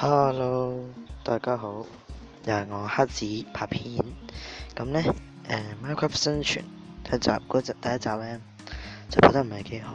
Hello，大家好，又係我黑子拍片。咁呢，Minecraft 生存第一集呢，就拍得唔係幾好。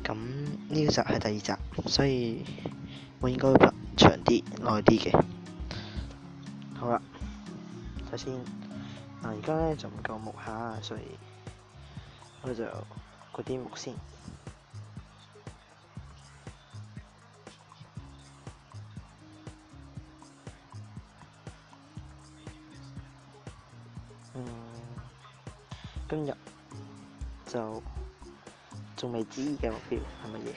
咁呢集係第二集，所以我應該會拍長啲、耐啲嘅。好啦，首先而家呢就唔夠木下，所以我就嗰啲木先。今日就仲未知嘅目標係乜嘢？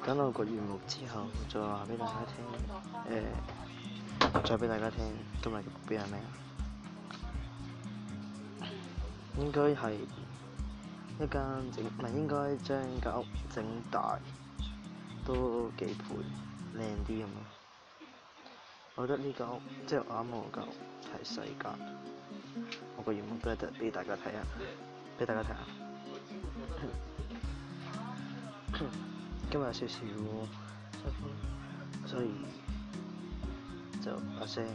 等我個完目之後，再話俾大家聽。再俾大家聽今日嘅目標係咩？應該係一間應該將間屋整大多幾倍，靚啲咁咯。我覺得呢間屋即係我啱我間屋係細間，我個原目都係俾大家睇下，今日有少少失風，所以就把聲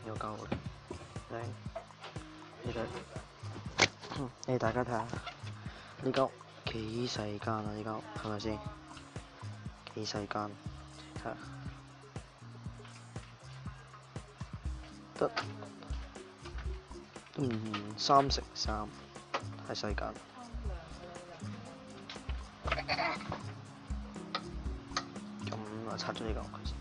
有夠嘅，大家睇下呢間屋幾細間啊！呢間屋係咪先？幾細間？睇下得3×3係細間。咁我拆咗呢個佢先。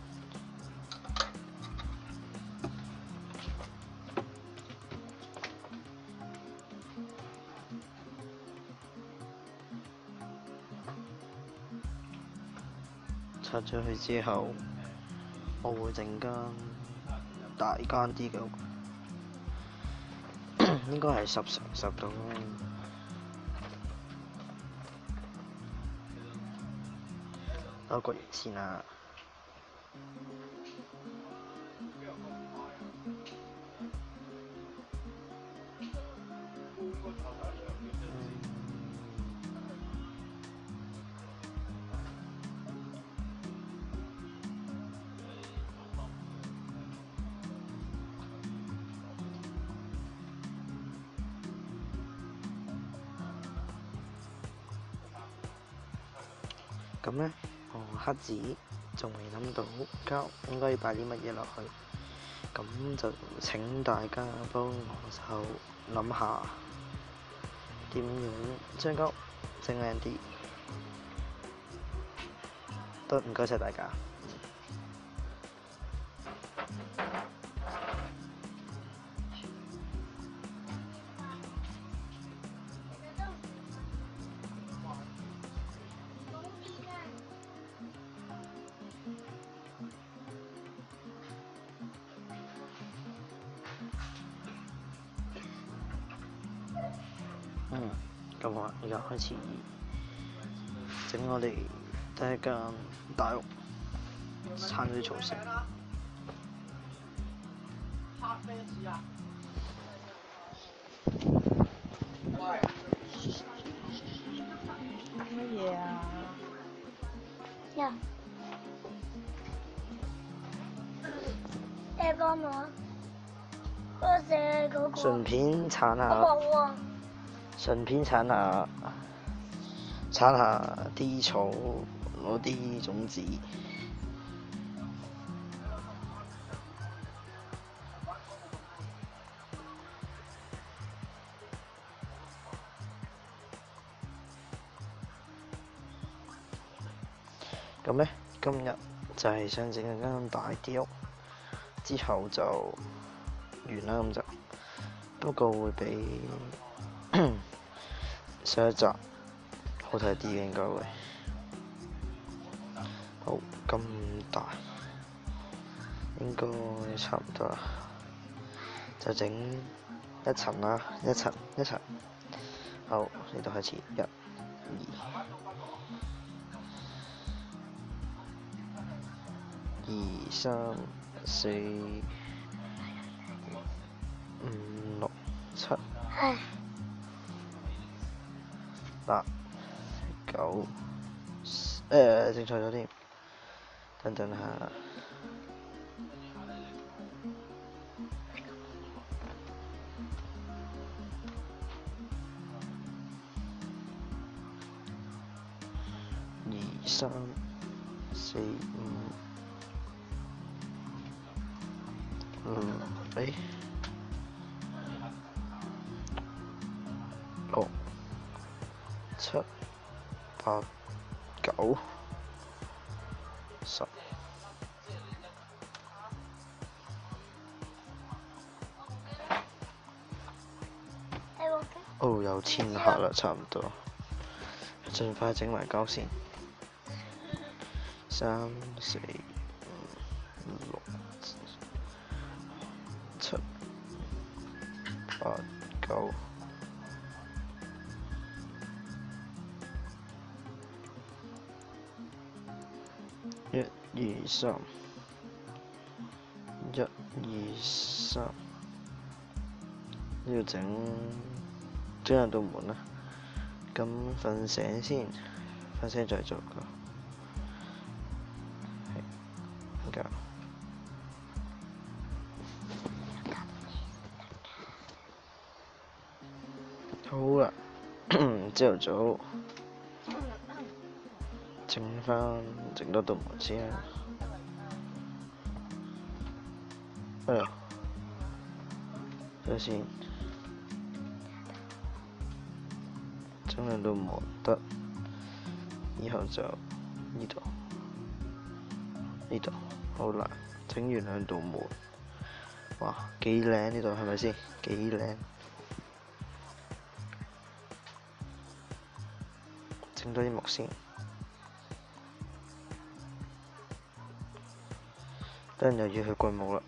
拆咗佢之後，我會整間大間啲嘅屋，應該係10×10度咯。攞個形先啦。咁呢，我黑子仲未諗到間屋應該要擺啲乜嘢落去，咁就請大家幫我手諗下點樣將間屋整靚啲，都唔該晒大家。咁我而家開始整我哋第一間大屋，撐啲草食。乜嘢啊？呀！你幫我，我寫嗰個。順便鏟下。我冇喎。順便鏟下啲草，攞啲種子。咁呢，今日就係想整一間大啲屋，之後就完啦咁就。不過會比上一集好睇啲嘅應該會。好，咁大，應該差唔多啦。就整一層啦，一層一層。好，呢度開始，一、二、三、四、五、六、七、唉，八、九，整錯咗添，等等下。二、三、四、五、六、七、八、九、十。哦，有千客啦，差唔多。盡快整埋膠先。三、四、五、六、七、八、九。一、二、三。一、二、三。呢度整兩道門啦。咁瞓醒先，瞓醒再做個。係，咁。好啦，朝頭早整多道門先啦。睇下先，整兩道門得，以後就呢度，呢度，好啦，整完兩道門，哇，幾靚呢度係咪先？幾靚！整多啲木先，等陣又要去掘木啦。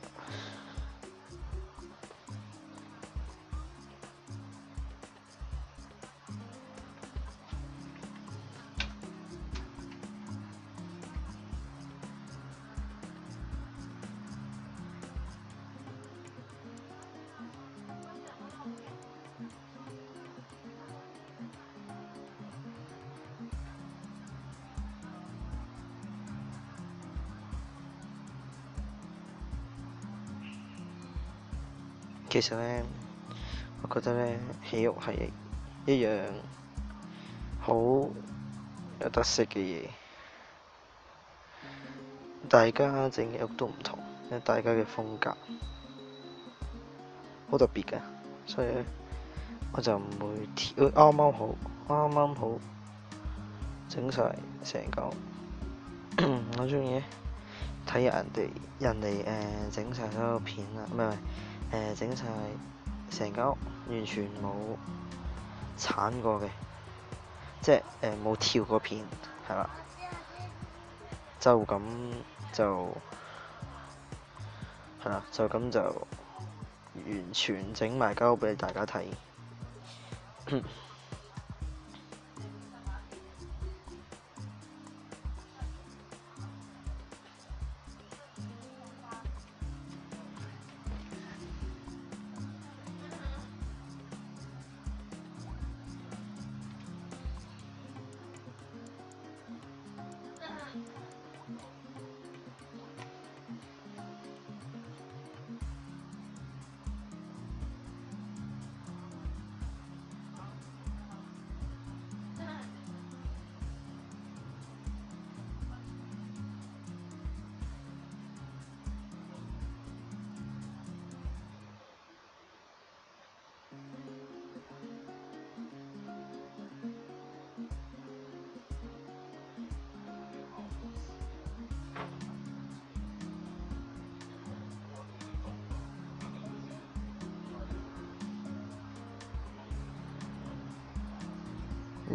其實呢，我覺得呢，起屋係一樣好有特色嘅嘢。大家整嘅屋都唔同，有大家嘅風格，好特別㗎。所以呢，我就唔會挑，啱啱好整晒成嚿。我中意睇人哋整晒所有片啦，唔係整晒成間屋，完全冇鏟過嘅，即係冇跳過片，係啦，就咁就係啦，就咁就完全整埋間屋俾大家睇。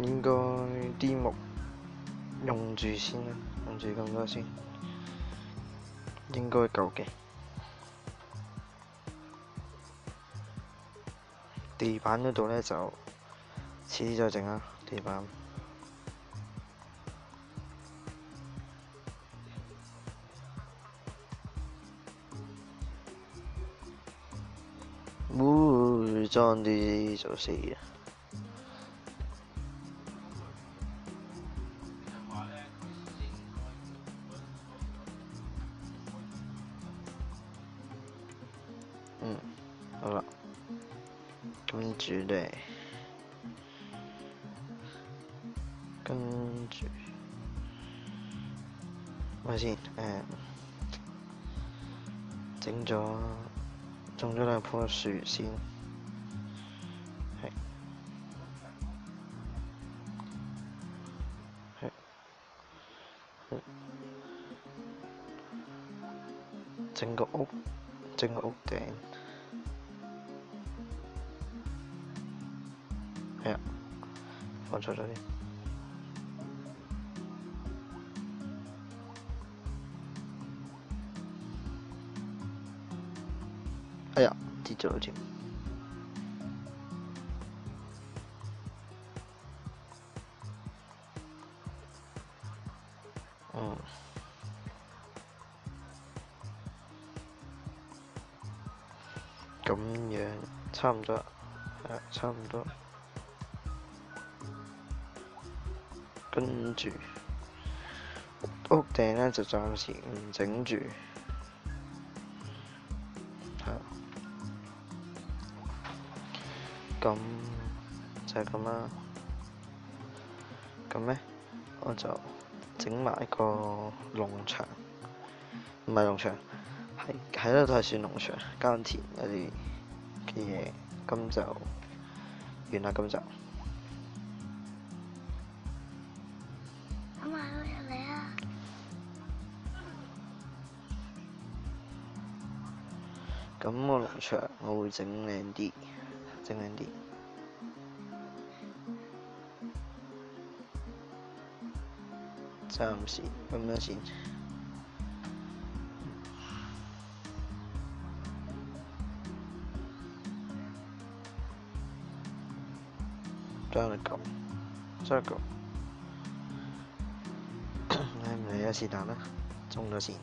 應該啲木用住先啦，用住咁多先，應該夠嘅。地板嗰度呢，就遲啲再整啦，地板。裝啲就死啊！好啦，跟住呢，咪先種咗兩棵樹先，係整個屋頂，係啊，放錯咗啲。哎呀，跌咗添。咁樣差唔多，差唔多。跟住屋頂呢，就暫時唔整住，咁就係咁啦。咁呢，我就整埋個農場，唔係農場，係咯，都係算農場，耕田嗰啲嘅嘢。咁就完啦，咁就。阿嫲我入嚟啊！咁個農場我會整靚啲，暫時咁樣先。再一個，嚟唔嚟啊？是但啦，中咗先。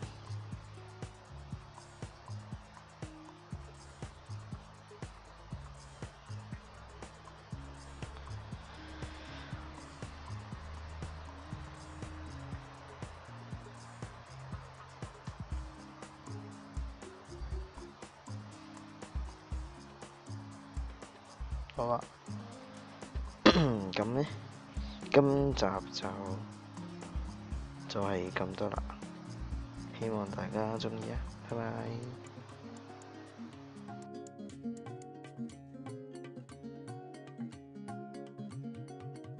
好啦，咁呢，今集就係咁多啦，希望大家鍾意啊，拜拜。